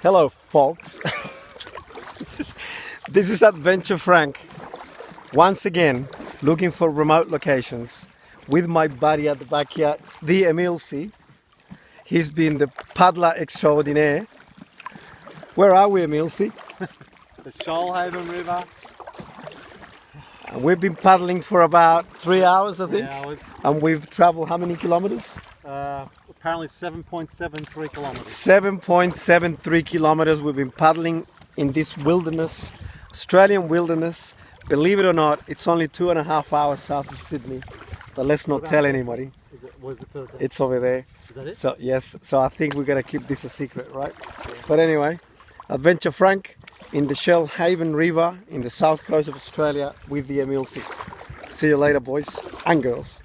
Hello, folks. this is Adventure Frank. Once again, looking for remote locations with my buddy at the backyard, the Emilsi. He's been the paddler extraordinaire. Where are we, Emilsi? The Shoalhaven River. And we've been paddling for about 3 hours, I think. 3 hours. And we've traveled how many kilometers? Apparently 7.73 kilometers. 7.73 kilometers. We've been paddling in this wilderness, Australian wilderness. Believe it or not, it's only 2.5 hours south of Sydney. But let's not tell anybody. Where's the further? It's over there. Is that it? So yes, so I think we're gonna keep this a secret, right? Yeah. But anyway, Adventure Frank in the Shoalhaven River in the south coast of Australia with the Emilsi. See you later, boys and girls.